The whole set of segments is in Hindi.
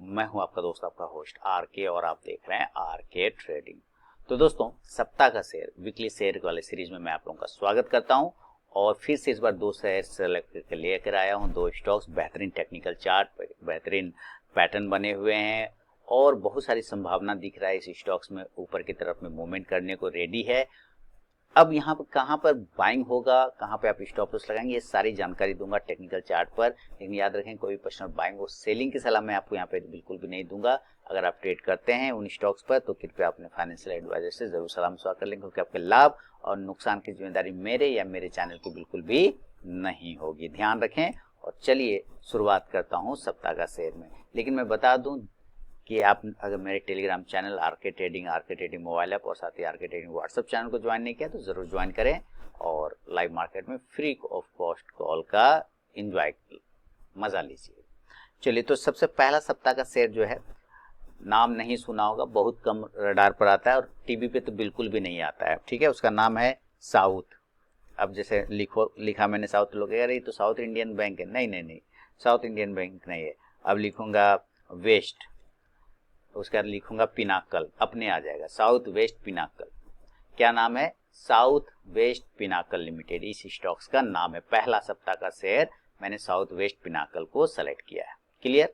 मैं हूं आपका दोस्त, आपका होस्ट आर के, और आप देख रहे हैं आर के ट्रेडिंग। तो दोस्तों, सप्ताह का शेयर, वीकली शेयर वाले सीरीज में मैं आप लोगों का स्वागत करता हूं। और फिर से इस बार दो शेयर सेलेक्ट करके लेकर आया हूं, दो स्टॉक्स, बेहतरीन टेक्निकल चार्ट, बेहतरीन पैटर्न बने हुए हैं और बहुत सारी संभावना दिख रहा है इस स्टॉक्स में, ऊपर की तरफ में मूवमेंट करने को रेडी है। अब यहाँ पर कहाँ पर बाइंग होगा, कहाँ पे आप स्टॉप लॉस लगाएंगे, ये सारी जानकारी दूंगा टेक्निकल चार्ट पर। लेकिन याद रखें, कोई भी पर्सनल बाइंग और सेलिंग की सलाह मैं आपको यहाँ पे बिल्कुल भी नहीं दूंगा। अगर आप ट्रेड करते हैं उन स्टॉक्स पर तो कृपया अपने फाइनेंशियल एडवाइजर से जरूर सलाह मशवरा कर लें, क्योंकि आपके लाभ और नुकसान की जिम्मेदारी मेरे या मेरे चैनल की बिल्कुल भी नहीं होगी। ध्यान रखें। और चलिए शुरुआत करता हूँ सप्ताह का शेयर में। लेकिन मैं बता दूं कि आप अगर मेरे टेलीग्राम चैनल आर के ट्रेडिंग मोबाइल ऐप और साथ ही आर के ट्रेडिंग व्हाट्सएप चैनल को ज्वाइन नहीं किया तो जरूर ज्वाइन करें और लाइव मार्केट में फ्री ऑफ कॉस्ट कॉल का एंजॉय मजा लीजिए। चलिए, तो सबसे पहला सप्ताह का शेयर जो है, नाम नहीं सुना होगा, बहुत कम रडार पर आता है और टीवी पे तो बिल्कुल भी नहीं आता है। ठीक है, उसका नाम है साउथ। अब जैसे लिखा मैंने साउथ, लोग कह रहे तो साउथ इंडियन बैंक है। नहीं, साउथ इंडियन बैंक नहीं है। अब लिखूंगा वेस्ट, उसके बाद लिखूंगा पिनाकल, अपने आ जाएगा साउथ वेस्ट पिनाकल। क्या नाम है? साउथ वेस्ट पिनाकल लिमिटेड, इस स्टॉक्स का नाम है। पहला सप्ताह का शेयर मैंने साउथ वेस्ट पिनाकल को सेलेक्ट किया है। क्लियर?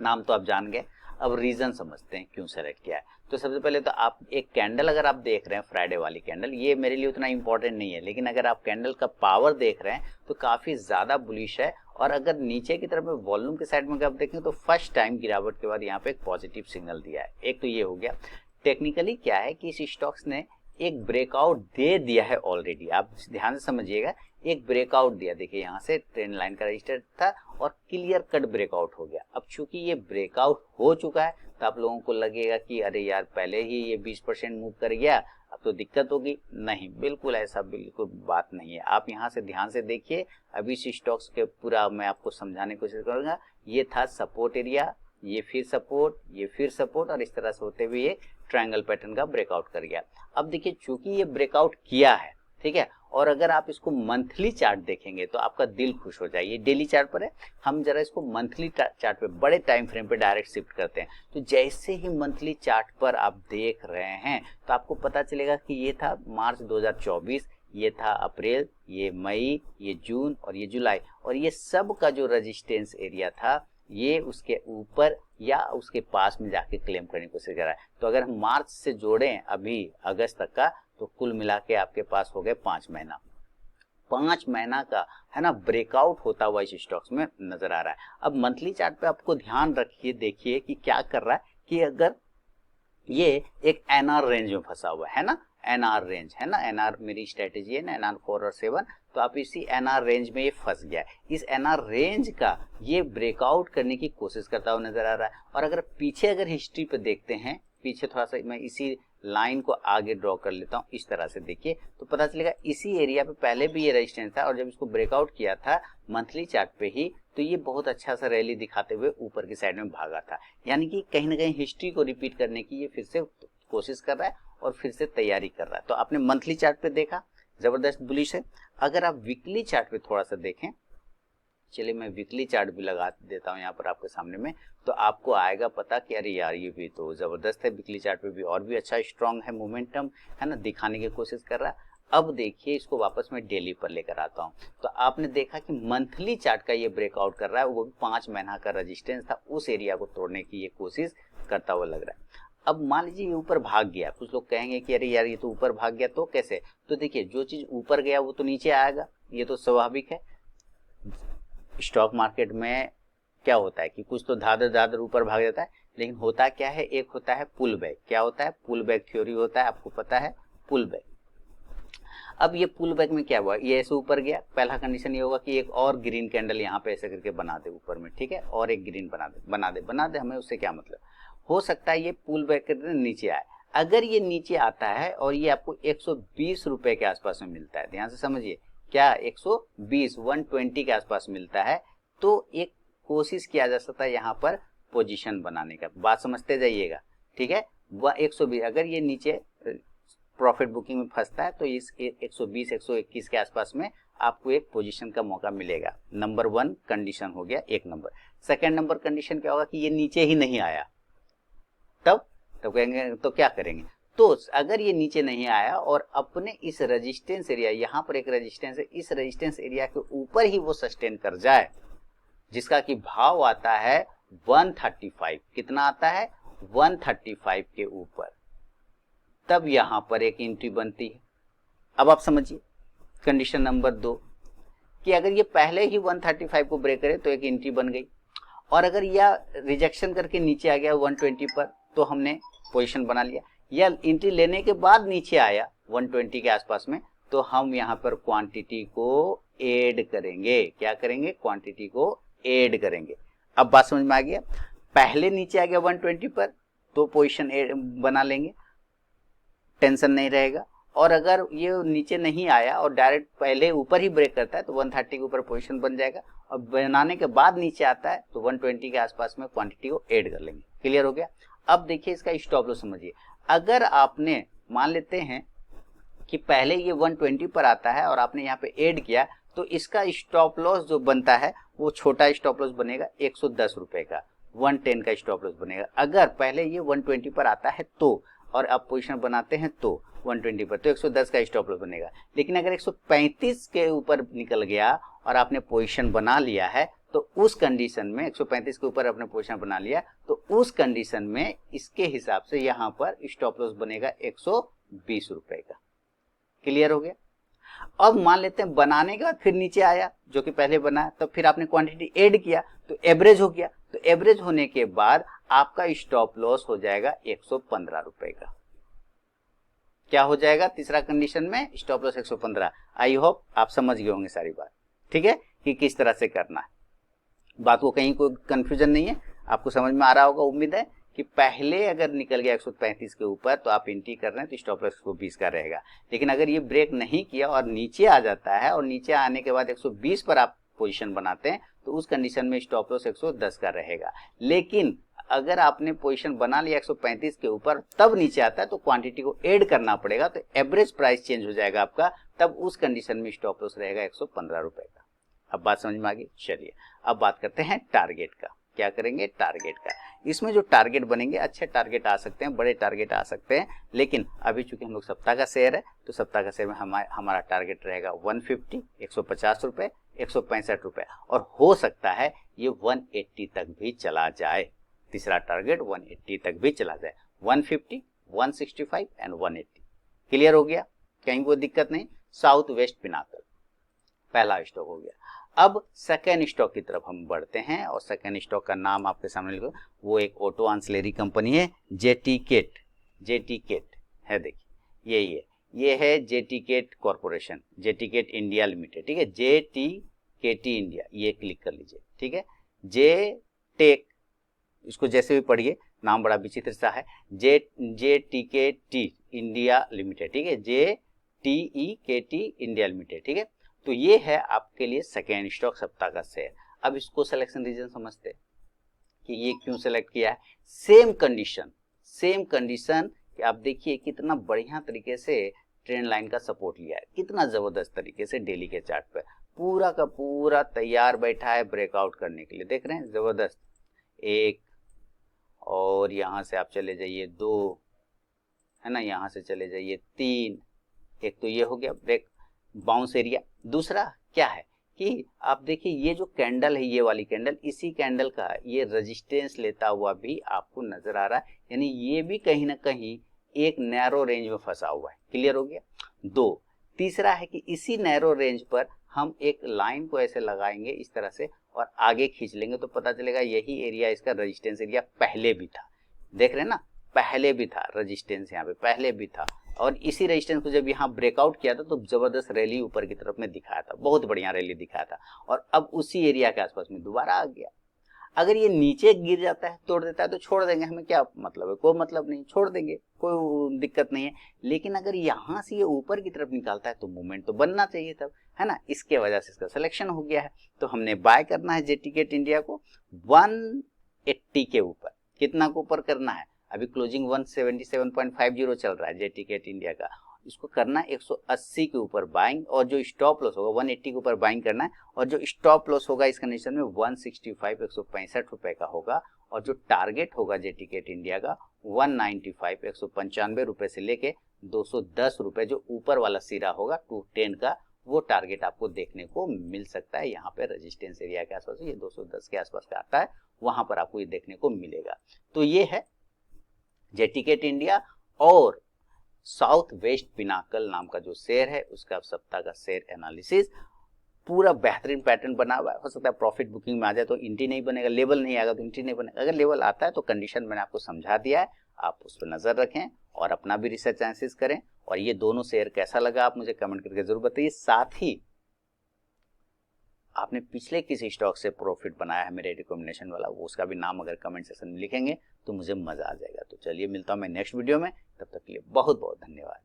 नाम तो आप जान गए। अब रीजन समझते हैं क्यों सेलेक्ट किया है। तो सबसे पहले तो आप एक कैंडल अगर आप देख रहे हैं, फ्राइडे वाली कैंडल, ये मेरे लिए उतना इंपॉर्टेंट नहीं है, लेकिन अगर आप कैंडल का पावर देख रहे हैं तो काफी ज्यादा बुलिश है। और अगर नीचे की तरफ में वॉल्यूम के साइड में आप देखें तो फर्स्ट टाइम गिरावट के बाद यहाँ पे एक पॉजिटिव सिग्नल दिया है। एक तो ये हो गया। टेक्निकली क्या है कि इस स्टॉक्स ने एक ब्रेकआउट दे दिया है ऑलरेडी, आप ध्यान से समझिएगा। एक ब्रेकआउट दिया, देखिए यहाँ से ट्रेंड लाइन का रजिस्टर था और क्लियर कट ब्रेकआउट हो गया। अब चूंकि ये ब्रेकआउट हो चुका है तो आप लोगों को लगेगा कि अरे यार, पहले ही ये 20% मूव कर गया, अब तो दिक्कत होगी। नहीं, बिल्कुल ऐसा बिल्कुल बात नहीं है। आप यहाँ से ध्यान से देखिए। अभी इस स्टॉक्स के पूरा मैं आपको समझाने की कोशिश करूंगा। ये था सपोर्ट एरिया, ये फिर सपोर्ट, ये फिर सपोर्ट, और इस तरह से होते हुए ये ट्रायंगल पैटर्न का ब्रेकआउट कर गया। अब देखिए, चूंकि ये ब्रेकआउट किया है, ठीक है, और अगर आप इसको मंथली चार्ट देखेंगे तो आपका दिल खुश हो जाए। ये डेली चार्ट पर है, हम जरा इसको मंथली चार्ट पे, बड़े टाइम फ्रेम पे डायरेक्ट शिफ्ट करते हैं। तो जैसे ही मंथली चार्ट पर आप देख रहे हैं तो आपको पता चलेगा कि ये था मार्च 2024, ये था अप्रैल, ये मई, ये जून और ये जुलाई, और ये सब का जो रेजिस्टेंस एरिया था ये उसके ऊपर या उसके पास में जाके क्लेम करने की कोशिश कर रहा है। तो अगर हम मार्च से जोड़ें अभी अगस्त तक का, तो कुल मिला के आपके पास हो गए 5 महीना। 5 महीना का है ना ब्रेकआउट होता हुआ इस स्टॉक्स में नजर आ रहा है। अब मंथली चार्ट पे आपको ध्यान रखिए, देखिए कि क्या कर रहा है कि अगर ये एक एनआर रेंज में फंसा हुआ है ना, एनआर रेंज है ना, एनआर मेरी स्ट्रेटेजी है ना, एनआर 4 और 7, तो आप इसी एनआर रेंज में ये फंस गया है। इस एनआर रेंज का ये ब्रेकआउट करने की कोशिश करता हुआ नजर आ रहा है। और अगर पीछे अगर हिस्ट्री पे देखते हैं, पीछे थोड़ा सा मैं इसी लाइन को आगे ड्रॉ कर लेता हूं, इस तरह से देखिए तो पता चलेगा इसी एरिया पे पहले भी ये रेजिस्टेंस था, और जब इसको ब्रेकआउट किया था मंथली चार्ट पे ही, तो ये बहुत अच्छा सा रैली दिखाते हुए ऊपर की साइड में भागा था। यानी कि कहीं ना कहीं हिस्ट्री को रिपीट करने की ये फिर से कोशिश कर रहा है और फिर से तैयारी कर रहा है। तो आपने मंथली चार्ट पे देखा, जबरदस्त बुलिश है। अगर आप वीकली चार्ट पे थोड़ा सा देखें, चलिए मैं वीकली चार्ट भी लगा देता हूं यहाँ पर आपके सामने में, तो आपको आएगा पता कि अरे यार, ये भी तो जबरदस्त है। वीकली चार्ट पे भी और भी अच्छा स्ट्रांग है, मोमेंटम है ना, दिखाने की कोशिश कर रहा है। अब देखिए, इसको वापस मैं डेली पर लेकर आता हूं, तो आपने देखा कि मंथली चार्ट का ये ब्रेकआउट कर रहा है, वो भी 5 महीना का रेजिस्टेंस था, उस एरिया को तोड़ने की ये कोशिश करता हुआ लग रहा है। अब मान लीजिए ये ऊपर भाग गया, कुछ लोग कहेंगे कि अरे यार, ये तो ऊपर भाग गया, तो कैसे? तो देखिए, जो चीज ऊपर गया वो तो नीचे आएगा, ये तो स्वाभाविक है। स्टॉक मार्केट में क्या होता है कि कुछ तो धादर ऊपर भाग जाता है, लेकिन होता क्या है, एक होता है पुल बैक। क्या होता है? पुल बैक थ्योरी होता है, आपको पता है, पुल बैक। अब ये पुल बैक में क्या हुआ, ये ऐसे ऊपर गया, पहला कंडीशन ये होगा कि एक और ग्रीन कैंडल यहाँ पे ऐसे करके बना दे ऊपर में, ठीक है, और एक ग्रीन बना दे, हमें उससे क्या मतलब। हो सकता है ये पुल बैक करके नीचे आए। अगर ये नीचे आता है और ये आपको 120 रुपए के आसपास में मिलता है, ध्यान से समझिए, क्या 120 के आसपास मिलता है, तो एक कोशिश किया जा सकता है यहाँ पर पोजीशन बनाने का। बात समझते जाइएगा, ठीक है। वह 120, अगर ये नीचे प्रॉफिट बुकिंग में फंसता है तो इस 120 121 के आसपास में आपको एक पोजीशन का मौका मिलेगा। नंबर 1 कंडीशन हो गया, एक नंबर। सेकंड नंबर कंडीशन क्या होगा कि ये नीचे ही नहीं आया, तब कहेंगे तो क्या करेंगे, तो अगर ये नीचे नहीं आया और अपने इस रेजिस्टेंस एरिया, यहाँ पर एक रेजिस्टेंस है, इस रेजिस्टेंस एरिया के ऊपर ही वो सस्टेन कर जाए, जिसका कि भाव आता है 135, कितना आता है 135 के ऊपर, तब यहां पर एक एंट्री बनती है। अब आप समझिए कंडीशन नंबर 2 कि अगर ये पहले ही 135 को ब्रेक करे तो एक एंट्री बन गई, और अगर यह रिजेक्शन करके नीचे आ गया 120 पर तो हमने पोजीशन बना लिया, या एंट्री लेने के बाद नीचे आया 120 के आसपास में, तो हम यहाँ पर क्वांटिटी को ऐड करेंगे। क्या करेंगे, क्वांटिटी को ऐड करेंगे। अब बात समझ में आ गया, पहले नीचे आ गया 120 पर तो पोजीशन बना लेंगे, टेंशन नहीं रहेगा, और अगर ये नीचे नहीं आया और डायरेक्ट पहले ऊपर ही ब्रेक करता है तो 130 के ऊपर पोजीशन बन जाएगा, और बनाने के बाद नीचे आता है तो 120 के आसपास में क्वांटिटी को ऐड कर लेंगे। क्लियर हो गया। अब देखिए इसका स्टॉप लॉस समझिए, अगर आपने मान लेते हैं कि पहले ये 120 पर आता है और आपने यहाँ पे ऐड किया, तो इसका स्टॉप लॉस जो बनता है वो छोटा स्टॉप लॉस बनेगा 110 रुपए का, 110 का स्टॉप लॉस बनेगा। अगर पहले ये 120 पर आता है तो, और आप पोजीशन बनाते हैं तो 120 पर, तो 110 का स्टॉप लॉस बनेगा। लेकिन अगर 135 के ऊपर निकल गया और आपने पोजीशन बना लिया है, तो उस कंडीशन में 135 के ऊपर आपने पोजीशन बना लिया, तो उस कंडीशन में इसके हिसाब से यहाँ पर स्टॉप लॉस बनेगा 120 रुपए का। क्लियर हो गया। अब मान लेते हैं बनाने के बाद फिर नीचे आया जो कि पहले बना, तो फिर आपने क्वांटिटी ऐड किया तो एवरेज हो गया, तो एवरेज होने के बाद आपका स्टॉप लॉस हो जाएगा 115 रुपए का। क्या हो जाएगा, तीसरा कंडीशन में स्टॉप लॉस 115। आई होप आप समझ गए होंगे सारी बात, ठीक है, कि किस तरह से करना है। बात को कहीं कोई कंफ्यूजन नहीं है, आपको समझ में आ रहा होगा। उम्मीद है कि पहले अगर निकल गया 135 के ऊपर तो आप एंट्री कर रहे हैं तो स्टॉप लॉस 120 का रहेगा। लेकिन अगर ये ब्रेक नहीं किया और नीचे आ जाता है और नीचे आने के बाद 120 पर आप पोजीशन बनाते हैं तो उस कंडीशन में स्टॉप लॉस 110 का रहेगा। लेकिन अगर आपने पोजीशन बना लिया 135 के ऊपर तब नीचे आता है तो क्वांटिटी को ऐड करना पड़ेगा, तो एवरेज प्राइस चेंज हो जाएगा आपका, तब उस कंडीशन में स्टॉप लॉस रहेगा 115 रुपए का। अब बात समझ में आ गई। चलिए अब बात करते हैं टारगेट का। क्या करेंगे, टारगेट का। इसमें जो टारगेट बनेंगे, अच्छे टारगेट आ सकते हैं, बड़े टारगेट आ सकते हैं, लेकिन अभी चूंकि हम लोग सप्ताह का शेयर है तो सप्ताह का शेयर में हमारा टारगेट रहेगा 150, 150 रुपए, 165 रुपए, और हो सकता है ये 180 तक भी चला जाए। तीसरा टारगेट 180 तक भी चला जाए, 150, 165 एंड 180। क्लियर हो गया, कहीं कोई दिक्कत नहीं। साउथ वेस्ट पिनाकल पहला स्टॉक हो गया। अब सेकेंड स्टॉक की तरफ हम बढ़ते हैं, और सेकेंड स्टॉक का नाम आपके सामने लिखो, वो एक ऑटो आंसलेरी कंपनी है, जेटीकेट। जेटीकेट है, देखिए ये है जेटीकेट कॉर्पोरेशन, जेटीकेट इंडिया लिमिटेड, ठीक है, जेटीकेटी इंडिया, ये क्लिक कर लीजिए, ठीक है। जे टेक, इसको जैसे भी पढ़िए, नाम बड़ा विचित्र सा है, जेटीकेटी इंडिया लिमिटेड, ठीक है, जेटीईकेटी इंडिया लिमिटेड, ठीक है। तो ये है आपके लिए सेकेंड स्टॉक सप्ताह का शेयर। अब इसको सिलेक्शन रीजन समझते हैं कि ये क्यों सेलेक्ट किया है। सेम कंडीशन कि आप देखिए कितना बढ़िया तरीके से ट्रेंड लाइन का सपोर्ट लिया है, कितना जबरदस्त तरीके से डेली के चार्ट पे पूरा का पूरा तैयार बैठा है ब्रेकआउट करने के लिए। देख रहे हैं, जबरदस्त। एक, और यहाँ से आप चले जाइए 2, है ना, यहाँ से चले जाइए 3, एक तो ये हो गया ब्रेक बाउंस एरिया। दूसरा क्या है कि आप देखिए ये जो कैंडल है, ये वाली कैंडल, इसी कैंडल का ये रेजिस्टेंस लेता हुआ भी आपको नजर आ रहा है, यानी ये भी कहीं ना कहीं एक नैरो रेंज में फंसा हुआ है। क्लियर हो गया। 2, तीसरा है कि इसी नैरो रेंज पर हम एक लाइन को ऐसे लगाएंगे इस तरह से और आगे खींच लेंगे तो पता चलेगा यही एरिया इसका रेजिस्टेंस एरिया पहले भी था। देख रहे हैं ना, पहले भी था रेजिस्टेंस, यहाँ पे पहले भी था, और इसी रेजिस्टेंस को जब यहाँ ब्रेकआउट किया था तो जबरदस्त रैली ऊपर की तरफ में दिखाया था, बहुत बढ़िया रैली दिखाया था, और अब उसी एरिया के आसपास में दोबारा आ गया। अगर ये नीचे गिर जाता है, तोड़ देता है, तो छोड़ देंगे, हमें क्या मतलब है, कोई मतलब नहीं, छोड़ देंगे, कोई दिक्कत नहीं है। लेकिन अगर यहाँ से ये ऊपर की तरफ निकालता है तो मूवमेंट तो बनना चाहिए तब, है ना, इसके वजह से इसका सिलेक्शन हो गया है। तो हमने बाय करना है जेटीकेट इंडिया को 180 के ऊपर। कितना को ऊपर करना है, अभी क्लोजिंग 177.50 चल रहा है जेटीकेट इंडिया का, इसको करना है 180 के ऊपर बाइंग, और जो स्टॉप लॉस होगा 180 के ऊपर बाइंग करना है, और जो स्टॉप लॉस होगा इस कंडीशन में 165 165 रुपए का होगा, और जो टारगेट होगा जे टिकट इंडिया का 195 195 रुपए से लेके 210 रुपए, जो ऊपर वाला सिरा होगा 210 का, वो टारगेट आपको देखने को मिल सकता है। यहाँ पे रेजिस्टेंस एरिया के आसपास ये 210 के आसपास का आता है, वहां पर आपको ये देखने को मिलेगा। तो ये है जे टिकट इंडिया और साउथ वेस्ट पिनाकल नाम का जो शेयर है उसका सप्ताह का शेयर एनालिसिस। पूरा बेहतरीन पैटर्न बना हुआ है। हो सकता है प्रॉफिट बुकिंग में आ जाए तो एंट्री नहीं बनेगा, लेवल नहीं आएगा तो एंट्री नहीं बनेगा। अगर लेवल आता है तो कंडीशन मैंने आपको समझा दिया है, आप उस पर नजर रखें और अपना भी रिसर्च एनालिसिस करें। और ये दोनों शेयर कैसा लगा आप मुझे कमेंट करके जरूर बताइए। साथ ही आपने पिछले किस स्टॉक से प्रॉफिट बनाया है मेरे रिकमेंडेशन वाला, वो उसका भी नाम अगर कमेंट सेक्शन में लिखेंगे तो मुझे मजा आ जाएगा। तो चलिए मिलता हूं मैं नेक्स्ट वीडियो में, तब तक के लिए बहुत बहुत धन्यवाद।